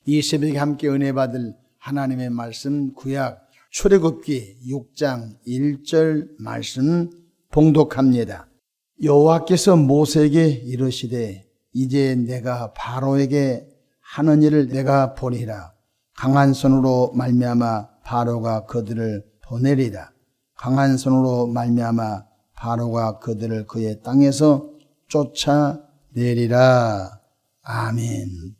이 새벽에 함께 은혜 받을 하나님의 말씀 구약 출애굽기 6장 1절 말씀 봉독합니다. 여호와께서 모세에게 이르시되 이제 내가 바로에게 하는 일을 내가 보리라. 강한 손으로 말미암아 바로가 그들을 보내리라. 강한 손으로 말미암아 바로가 그들을 그의 땅에서 쫓아내리라. 아멘.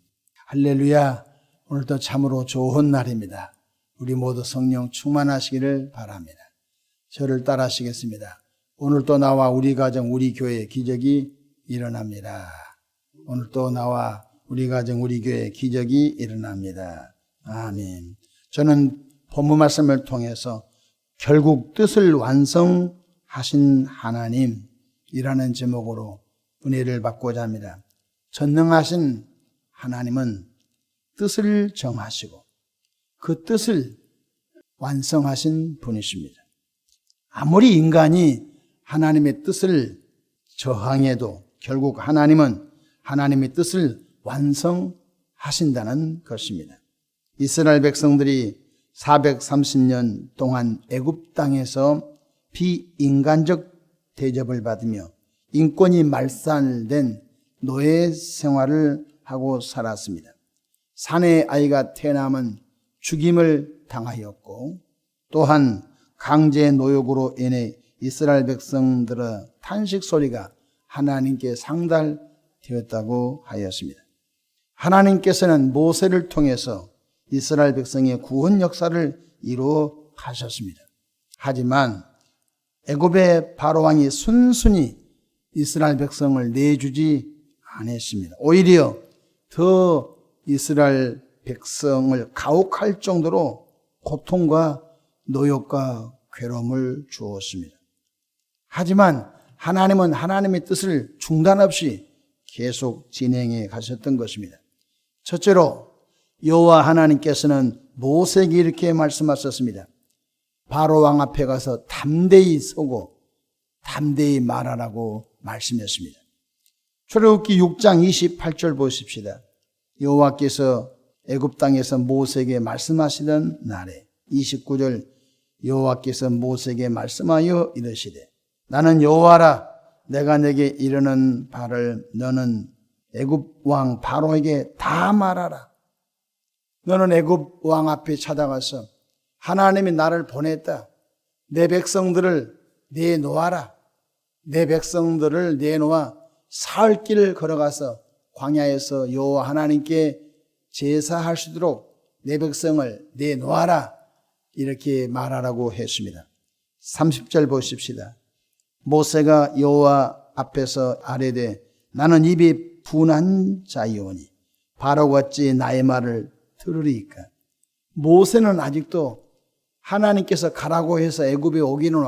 할렐루야. 오늘도 참으로 좋은 날입니다. 우리 모두 성령 충만하시기를 바랍니다. 저를 따라하시겠습니다. 오늘도 나와 우리 가정 우리 교회 기적이 일어납니다. 오늘도 나와 우리 가정 우리 교회 기적이 일어납니다. 아멘. 저는 본문 말씀을 통해서 결국 뜻을 완성하신 하나님이라는 제목으로 은혜를 받고자 합니다. 전능하신 하나님은 뜻을 정하시고 그 뜻을 완성하신 분이십니다. 아무리 인간이 하나님의 뜻을 저항해도 결국 하나님은 하나님의 뜻을 완성하신다는 것입니다. 이스라엘 백성들이 430년 동안 애굽 땅에서 비인간적 대접을 받으며 인권이 말살된 노예 생활을 하고 살았습니다. 사내의 아이가 태어나면 죽임을 당하였고 또한 강제 노역으로 인해 이스라엘 백성들의 탄식 소리가 하나님께 상달되었다고 하였습니다. 하나님께서는 모세를 통해서 이스라엘 백성의 구원 역사를 이루어 가셨습니다. 하지만 애굽의 바로왕이 순순히 이스라엘 백성을 내주지 않았습니다. 오히려 더 이스라엘 백성을 가혹할 정도로 고통과 노역과 괴로움을 주었습니다. 하지만 하나님은 하나님의 뜻을 중단 없이 계속 진행해 가셨던 것입니다. 첫째로 여호와 하나님께서는 모세에게 이렇게 말씀하셨습니다. 바로 왕 앞에 가서 담대히 서고 담대히 말하라고 말씀했습니다. 출애굽기 6장 28절 보십시다. 여호와께서 애굽 땅에서 모세에게 말씀하시던 날에 29절 여호와께서 모세에게 말씀하여 이르시되 나는 여호와라. 내가 내게 이르는 바를 너는 애굽 왕 바로에게 다 말하라. 너는 애굽 왕 앞에 찾아가서 하나님이 나를 보냈다. 내 백성들을 내놓아라. 내 백성들을 내놓아 사흘 길을 걸어가서 광야에서 여호와 하나님께 제사할 수 있도록 내 백성을 내놓아라. 이렇게 말하라고 했습니다. 30절 보십시다. 모세가 여호와 앞에서 아뢰되 나는 입이 분한 자이오니 바로가 어찌 나의 말을 들으리이까. 모세는 아직도 하나님께서 가라고 해서 애굽에 오기는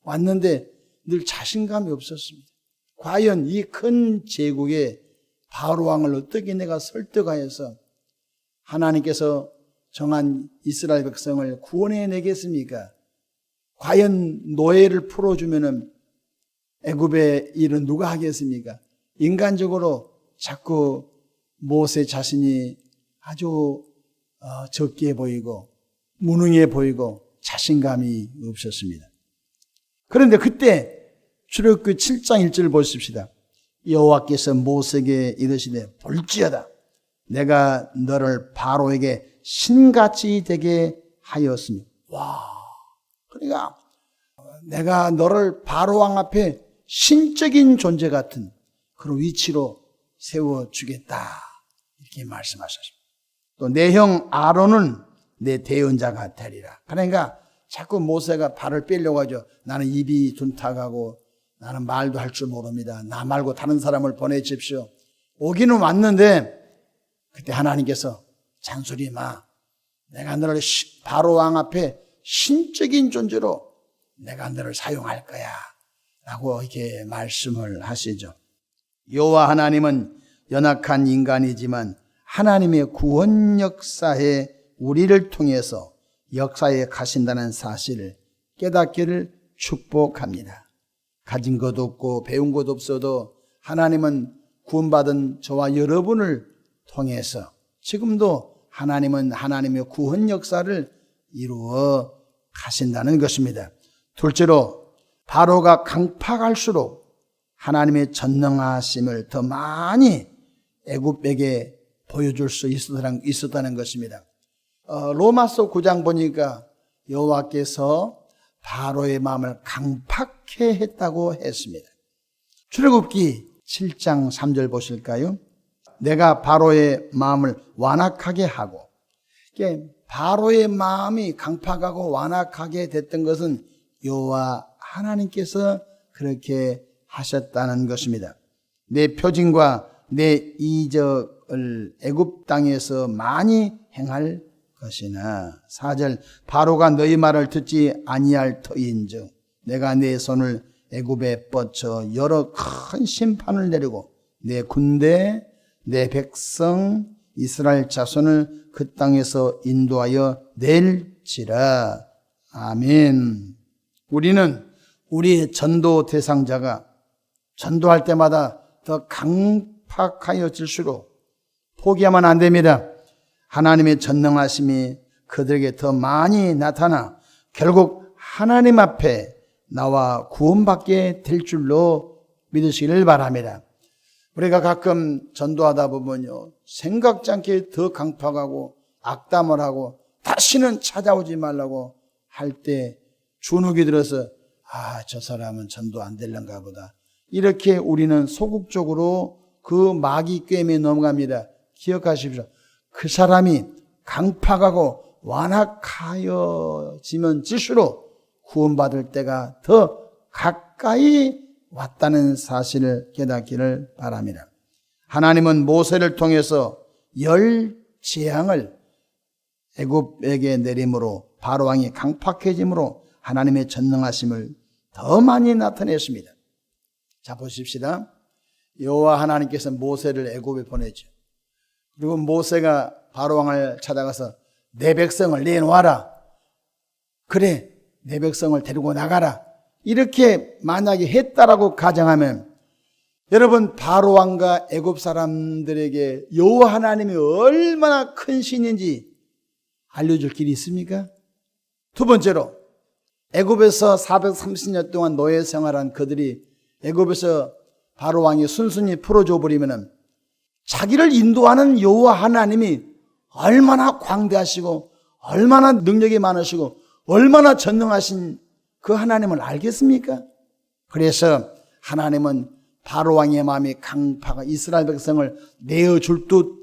왔는데 늘 자신감이 없었습니다. 과연 이 큰 제국의 바로 왕을 어떻게 내가 설득하여서 하나님께서 정한 이스라엘 백성을 구원해 내겠습니까? 과연 노예를 풀어주면은 애굽의 일은 누가 하겠습니까? 인간적으로 자꾸 모세 자신이 아주 적게 보이고 무능해 보이고 자신감이 없었습니다. 그런데 그때 출애굽기 7장 1절 보십시다. 여호와께서 모세에게 이르시되 볼지어다 내가 너를 바로에게 신같이 되게 하였으니. 와, 그러니까 내가 너를 바로 왕 앞에 신적인 존재 같은 그런 위치로 세워주겠다 이렇게 말씀하셨습니다. 또 내 형 아론은 내 대언자가 되리라. 그러니까 자꾸 모세가 발을 빼려고 하죠. 나는 입이 둔탁하고 나는 말도 할 줄 모릅니다. 나 말고 다른 사람을 보내십시오. 오기는 왔는데 그때 하나님께서 잔소리 마. 내가 너를 바로 왕 앞에 신적인 존재로 내가 너를 사용할 거야 라고 이렇게 말씀을 하시죠. 여호와 하나님은 연약한 인간이지만 하나님의 구원 역사에 우리를 통해서 역사에 가신다는 사실을 깨닫기를 축복합니다. 가진 것 없고 배운 것 없어도 하나님은 구원받은 저와 여러분을 통해서 지금도 하나님은 하나님의 구원 역사를 이루어 가신다는 것입니다. 둘째로 바로가 강팍할수록 하나님의 전능하심을 더 많이 애굽에게 보여줄 수 있었다는 것입니다. 로마서 9장 보니까 여호와께서 바로의 마음을 강팍해 했다고 했습니다. 출애굽기 7장 3절 보실까요? 내가 바로의 마음을 완악하게 하고, 바로의 마음이 강팍하고 완악하게 됐던 것은 여호와 하나님께서 그렇게 하셨다는 것입니다. 내 표징과 내 이적을 애굽 땅에서 많이 행할 것이나, 4절 바로가 너희 말을 듣지 아니할 터인즉 내가 내 손을 애굽에 뻗쳐 여러 큰 심판을 내리고 내 군대 내 백성 이스라엘 자손을 그 땅에서 인도하여 낼지라. 아멘. 우리는 우리의 전도 대상자가 전도할 때마다 더 강팍하여질수록 포기하면 안 됩니다. 하나님의 전능하심이 그들에게 더 많이 나타나 결국 하나님 앞에 나와 구원받게 될 줄로 믿으시기를 바랍니다. 우리가 가끔 전도하다 보면요, 생각지 않게 더 강팍하고 악담을 하고 다시는 찾아오지 말라고 할 때 주눅이 들어서 저 사람은 전도 안 될런가 보다, 이렇게 우리는 소극적으로 그 마귀 꾀임에 넘어갑니다. 기억하십시오. 그 사람이 강팍하고 완악하여지면 질수록 구원받을 때가 더 가까이 왔다는 사실을 깨닫기를 바랍니다. 하나님은 모세를 통해서 10 재앙을 애굽에게 내림으로 바로 왕이 강팍해짐으로 하나님의 전능하심을 더 많이 나타냈습니다. 자, 보십시다. 여호와 하나님께서 모세를 애굽에 보내죠. 그리고 모세가 바로 왕을 찾아가서 내 백성을 내놓아라. 그래, 내 백성을 데리고 나가라. 이렇게 만약에 했다라고 가정하면, 여러분, 바로 왕과 애굽 사람들에게 여호와 하나님이 얼마나 큰 신인지 알려줄 길이 있습니까? 두 번째로, 애굽에서 430년 동안 노예 생활한 그들이 애굽에서 바로 왕이 순순히 풀어줘 버리면은 자기를 인도하는 여호와 하나님이 얼마나 광대하시고 얼마나 능력이 많으시고 얼마나 전능하신 그 하나님을 알겠습니까? 그래서 하나님은 바로 왕의 마음이 강팍하 이스라엘 백성을 내어줄 듯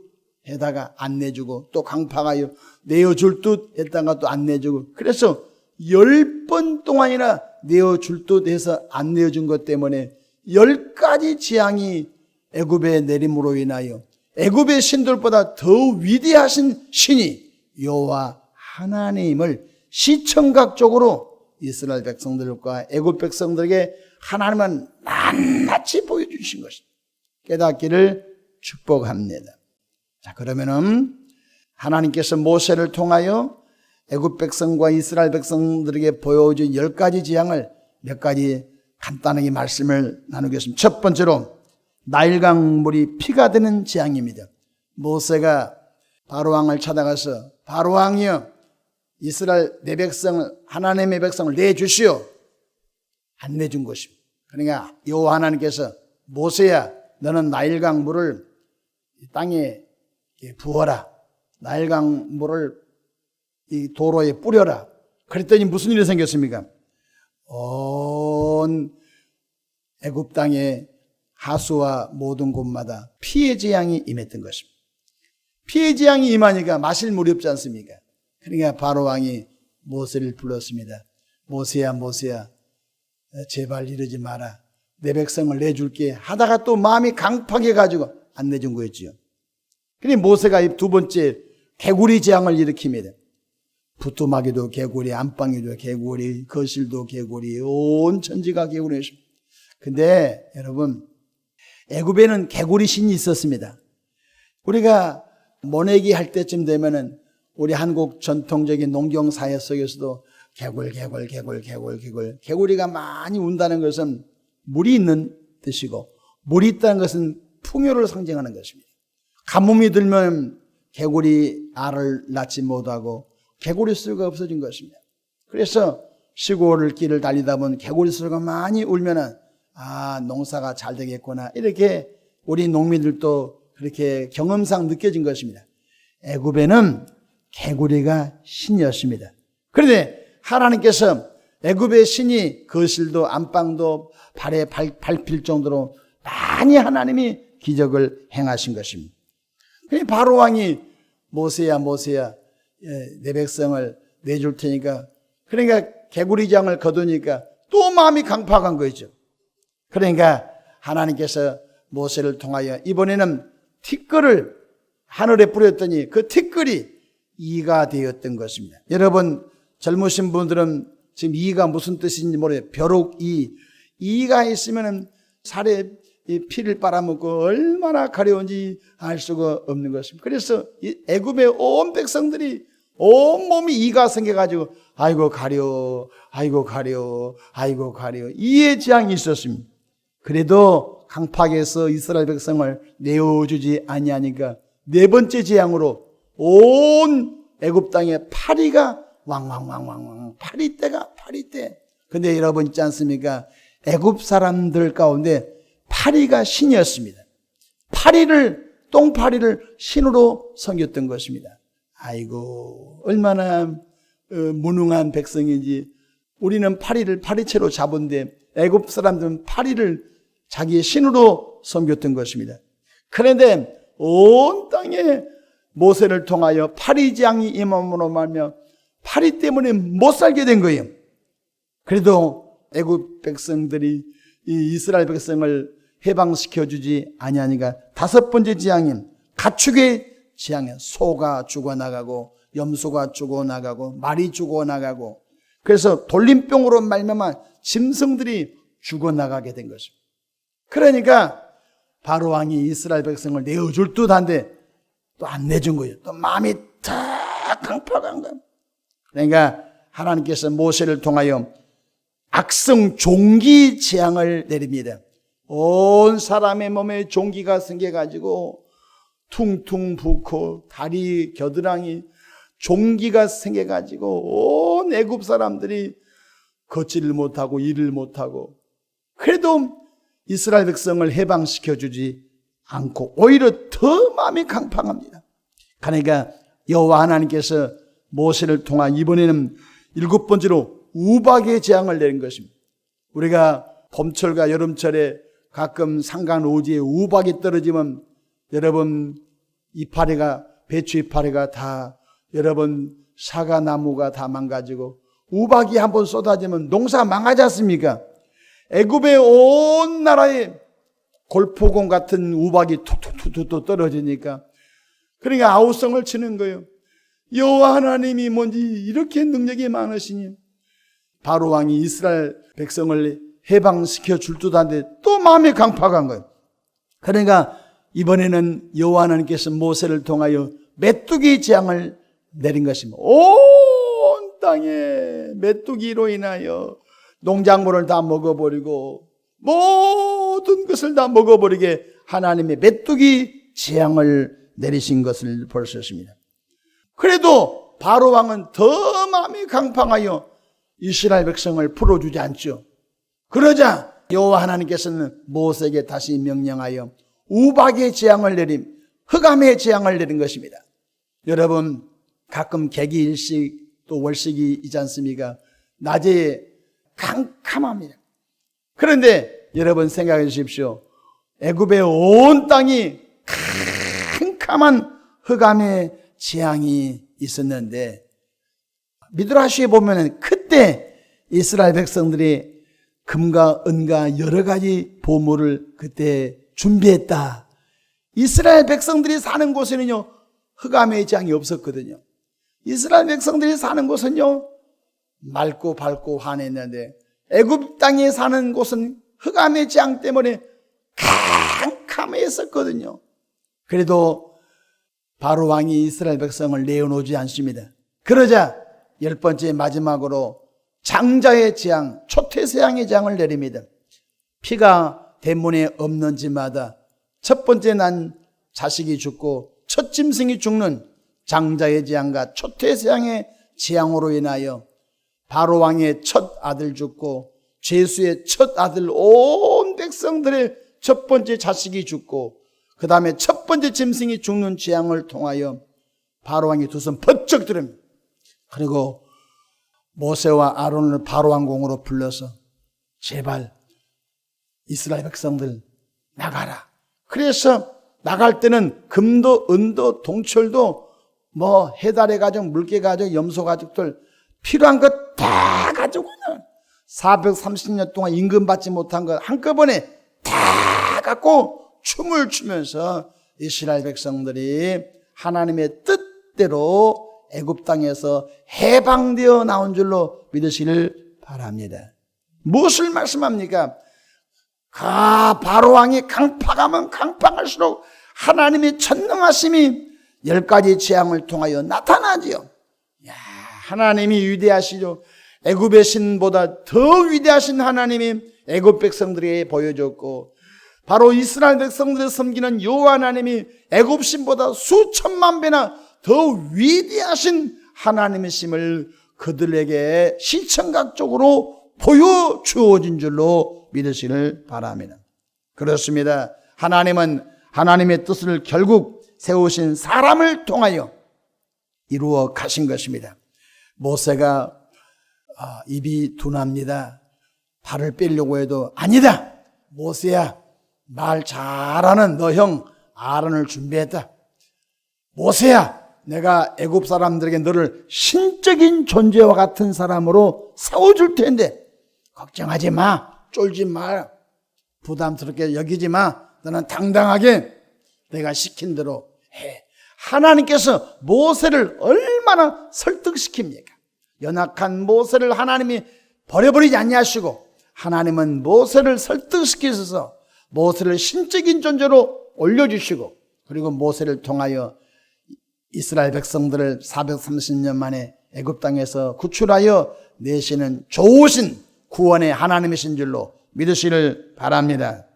해다가 안 내주고, 또 강팍하여 내어줄 듯 했다가 또 안 내주고, 그래서 10번 동안이나 내어줄 듯 해서 안 내어준 것 때문에 10가지 재앙이 애굽에 내림으로 인하여 애굽의 신들보다 더 위대하신 신이 여호와 하나님을 시청각적으로 이스라엘 백성들과 애굽 백성들에게 하나님은 낱낱이 보여주신 것입니다. 깨닫기를 축복합니다. 자, 그러면은 하나님께서 모세를 통하여 애굽 백성과 이스라엘 백성들에게 보여준 10가지 재앙을 몇 가지 간단하게 말씀을 나누겠습니다. 첫 번째로 나일강 물이 피가 되는 재앙입니다. 모세가 바로 왕을 찾아가서 바로 왕이여, 이스라엘 내 백성을, 하나님의 백성을 내주시오. 안 내준 것입니다. 그러니까 여호와 하나님께서 모세야, 너는 나일강 물을 땅에 부어라. 나일강 물을 이 도로에 뿌려라. 그랬더니 무슨 일이 생겼습니까? 온 애굽 땅에 하수와 모든 곳마다 피의 재앙이 임했던 것입니다. 피의 재앙이 임하니까 마실 물이 없지 않습니까? 그러니까 바로 왕이 모세를 불렀습니다. 모세야, 모세야, 제발 이러지 마라. 내 백성을 내줄게 하다가 또 마음이 강팍해가지고 안 내준 거였지요. 그러니 모세가 두 번째 개구리 재앙을 일으킵니다. 부뚜막이도 개구리, 안방이도 개구리, 거실도 개구리, 온 천지가 개구리였습니다. 근데 여러분, 애굽에는 개구리 신이 있었습니다. 우리가 모내기 할 때쯤 되면은 우리 한국 전통적인 농경사회 속에서도 개구리가 많이 운다는 것은 물이 있는 뜻이고, 물이 있다는 것은 풍요를 상징하는 것입니다. 가뭄이 들면 개구리 알을 낳지 못하고 개구리 수가 없어진 것입니다. 그래서 시골 길을 달리다 보면 개구리 수가 많이 울면은 농사가 잘 되겠구나, 이렇게 우리 농민들도 그렇게 경험상 느껴진 것입니다. 애굽에는 개구리가 신이었습니다. 그런데 하나님께서 애굽의 신이 거실도 안방도 발에 밟힐 정도로 많이 하나님이 기적을 행하신 것입니다. 바로 왕이 모세야 내 백성을 내줄 테니까, 그러니까 개구리장을 거두니까 또 마음이 강팍한 거죠. 그러니까 하나님께서 모세를 통하여 이번에는 티끌을 하늘에 뿌렸더니 그 티끌이 이가 되었던 것입니다. 여러분 젊으신 분들은 지금 이가 무슨 뜻인지 모르겠어요. 벼룩이, 이가 있으면 살에 피를 빨아먹고 얼마나 가려운지 알 수가 없는 것입니다. 그래서 애굽의 온 백성들이 온 몸이 이가 생겨가지고 아이고 가려 이의 재앙이 있었습니다. 그래도 강팍에서 이스라엘 백성을 내어주지 아니하니까 네 번째 재앙으로 온 애굽 땅에 파리가 왕왕왕왕왕, 파리떼가 파리떼. 근데 여러분 있지 않습니까? 애굽 사람들 가운데 파리가 신이었습니다. 똥파리를 신으로 섬겼던 것입니다. 아이고 얼마나 무능한 백성인지. 우리는 파리를 파리채로 잡은데 애굽 사람들은 파리를 자기의 신으로 섬겼던 것입니다. 그런데 온 땅에 모세를 통하여 파리재앙이 임함으로 말며 파리 때문에 못 살게 된 거예요. 그래도 애굽 백성들이 이 이스라엘 백성을 해방시켜주지 아니하니까 다섯 번째 재앙인 가축의 재앙에 소가 죽어나가고 염소가 죽어나가고 말이 죽어나가고, 그래서 돌림병으로 말미암아 짐승들이 죽어나가게 된 것입니다. 그러니까 바로 왕이 이스라엘 백성을 내어줄 듯한데 또 안 내준 거예요. 또 마음이 다 강팍한 거예요. 그러니까 하나님께서 모세를 통하여 악성 종기 재앙을 내립니다. 온 사람의 몸에 종기가 생겨가지고 퉁퉁 붓고 다리 겨드랑이 종기가 생겨가지고 온 애굽 사람들이 걷지를 못하고 일을 못하고, 그래도 이스라엘 백성을 해방시켜주지 않고 오히려 더 마음이 강팍합니다. 그러니까 여호와 하나님께서 모세를 통한 이번에는 일곱 번째로 우박의 재앙을 내린 것입니다. 우리가 봄철과 여름철에 가끔 산간 오지에 우박이 떨어지면 여러분 이파리가, 배추 이파리가 다, 여러분 사과나무가 다 망가지고 우박이 한번 쏟아지면 농사 망하지 않습니까? 애굽의 온 나라에 골포공 같은 우박이 툭툭툭툭 떨어지니까, 그러니까 아우성을 치는 거예요. 여호와 하나님이 뭔지 이렇게 능력이 많으시니. 바로 왕이 이스라엘 백성을 해방시켜 줄 듯한데 또 마음이 강팍한 거예요. 그러니까 이번에는 여호와 하나님께서 모세를 통하여 메뚜기 재앙을 내린 것입니다. 온 땅에 메뚜기로 인하여 농작물을 다 먹어버리고 모든 것을 다 먹어버리게 하나님의 메뚜기 재앙을 내리신 것을 볼 수 있습니다. 그래도 바로 왕은 더 마음이 강팍하여 이스라엘 백성을 풀어주지 않죠. 그러자 여호와 하나님께서는 모세에게 다시 명령하여 우박의 재앙을 내림, 흑암의 재앙을 내린 것입니다. 여러분 가끔 개기일식 또 월식이 있지 않습니까? 낮에 캄캄합니다. 그런데 여러분 생각해 주십시오. 애굽의 온 땅이 캄캄한 흑암의 재앙이 있었는데 미드라시에 보면 그때 이스라엘 백성들이 금과 은과 여러 가지 보물을 그때 준비했다. 이스라엘 백성들이 사는 곳에는요 흑암의 재앙이 없었거든요. 이스라엘 백성들이 사는 곳은요 맑고 밝고 환했는데 애굽 땅에 사는 곳은 흑암의 재앙 때문에 캄캄했었거든요. 그래도 바로 왕이 이스라엘 백성을 내어놓지 않습니다. 그러자 열 번째 마지막으로 장자의 재앙, 초태세양의 재앙을 내립니다. 피가 대문에 없는 집마다 첫 번째 난 자식이 죽고 첫 짐승이 죽는 장자의 재앙과 초태세상의 재앙으로 인하여 바로왕의 첫 아들 죽고 제수의 첫 아들 온 백성들의 첫 번째 자식이 죽고 그 다음에 첫 번째 짐승이 죽는 재앙을 통하여 바로왕이 두 손 번쩍 들으며 그리고 모세와 아론을 바로왕궁으로 불러서 제발 이스라엘 백성들 나가라. 그래서 나갈 때는 금도 은도 동철도 뭐 해달의 가족, 물개 가족, 염소 가족들 필요한 것 다 가지고 430년 동안 임금 받지 못한 것 한꺼번에 다 갖고 춤을 추면서 이스라엘 백성들이 하나님의 뜻대로 애굽 땅에서 해방되어 나온 줄로 믿으시길 바랍니다. 무엇을 말씀합니까? 바로왕이 강팍하면 강팍할수록 하나님의 전능하심이 10가지 재앙을 통하여 나타나지요. 하나님이 위대하시죠. 애굽의 신보다 더 위대하신 하나님이 애굽 백성들에게 보여줬고 바로 이스라엘 백성들을 섬기는 여호와 하나님이 애굽 신보다 수천만 배나 더 위대하신 하나님이심을 그들에게 시청각적으로 보여주어진 줄로 믿으시길 바랍니다. 그렇습니다. 하나님은 하나님의 뜻을 결국 세우신 사람을 통하여 이루어 가신 것입니다. 모세가 입이 둔합니다. 발을 빼려고 해도 아니다. 모세야, 말 잘하는 너 형 아론을 준비했다. 모세야, 내가 애굽 사람들에게 너를 신적인 존재와 같은 사람으로 세워줄 텐데 걱정하지 마. 쫄지 마. 부담스럽게 여기지 마. 너는 당당하게 내가 시킨 대로 해. 하나님께서 모세를 얼마나 설득시킵니까? 연약한 모세를 하나님이 버려버리지 아니하시고 하나님은 모세를 설득시키셔서 모세를 신적인 존재로 올려주시고 그리고 모세를 통하여 이스라엘 백성들을 430년 만에 애굽 땅에서 구출하여 내시는 좋으신 구원의 하나님이신 줄로 믿으시길 바랍니다.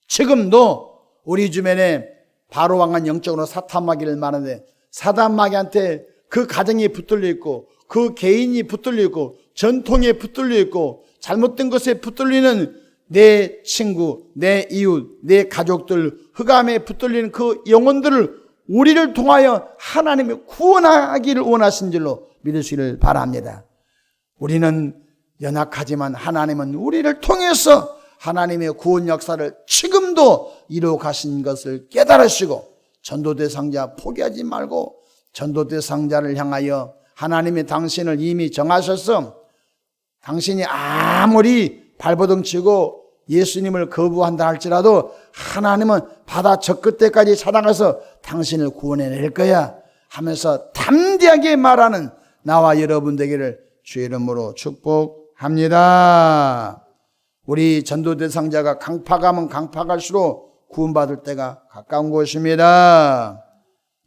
지금도 우리 주변에 바로왕은 영적으로 사탄마귀를 말하는데 사탄마귀한테 그 가정이 붙들려 있고 그 개인이 붙들려 있고 전통에 붙들려 있고 잘못된 것에 붙들리는 내 친구, 내 이웃, 내 가족들 흑암에 붙들리는 그 영혼들을 우리를 통하여 하나님이 구원하기를 원하신 줄로 믿으시기를 바랍니다. 우리는 연약하지만 하나님은 우리를 통해서 하나님의 구원 역사를 지금도 이루어 가신 것을 깨달으시고 전도대상자 포기하지 말고 전도대상자를 향하여 하나님이 당신을 이미 정하셔서 당신이 아무리 발버둥 치고 예수님을 거부한다 할지라도 하나님은 바다 저 끝에까지 찾아가서 당신을 구원해낼 거야 하면서 담대하게 말하는 나와 여러분 되기를 주의 이름으로 축복합니다. 우리 전도대상자가 강팍하면 강팍할수록 구원받을 때가 가까운 것입니다.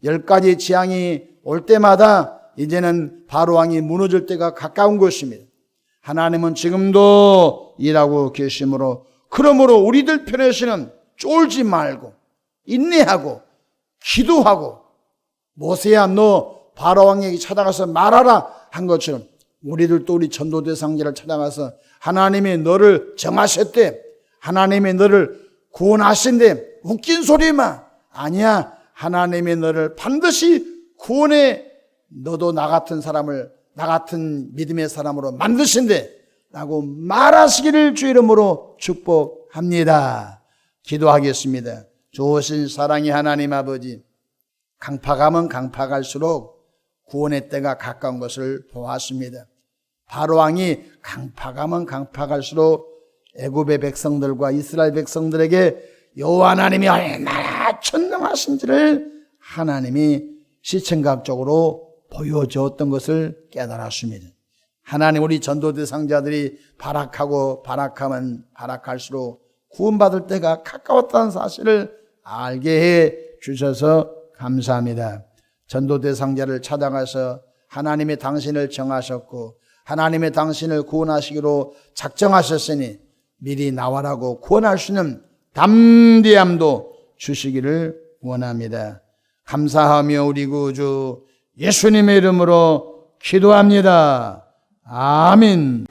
10가지 재앙이 올 때마다 이제는 바로왕이 무너질 때가 가까운 것입니다. 하나님은 지금도 일하고 계시므로 그러므로 우리들 편에서는 쫄지 말고 인내하고 기도하고 모세야 너 바로왕에게 찾아가서 말하라 한 것처럼 우리들도 우리 전도대상자를 찾아가서 하나님이 너를 정하셨대. 하나님이 너를 구원하신대. 웃긴 소리 마. 아니야. 하나님이 너를 반드시 구원해 너도 나 같은 사람을 나 같은 믿음의 사람으로 만드신대 라고 말하시기를 주 이름으로 축복합니다. 기도하겠습니다. 좋으신 사랑의 하나님 아버지, 강팍하면 강팍할수록 구원의 때가 가까운 것을 보았습니다. 바로왕이 강팍하면 강팍할수록 애굽의 백성들과 이스라엘 백성들에게 여호와 하나님이 얼마나 전능하신지를 하나님이 시청각적으로 보여주었던 것을 깨달았습니다. 하나님 우리 전도대상자들이 발악하고 발악하면 발악할수록 구원받을 때가 가까웠다는 사실을 알게 해 주셔서 감사합니다. 전도대상자를 찾아가서 하나님이 당신을 정하셨고 하나님의 당신을 구원하시기로 작정하셨으니 미리 나와라고 구원할 수 있는 담대함도 주시기를 원합니다. 감사하며 우리 구주 예수님의 이름으로 기도합니다. 아멘.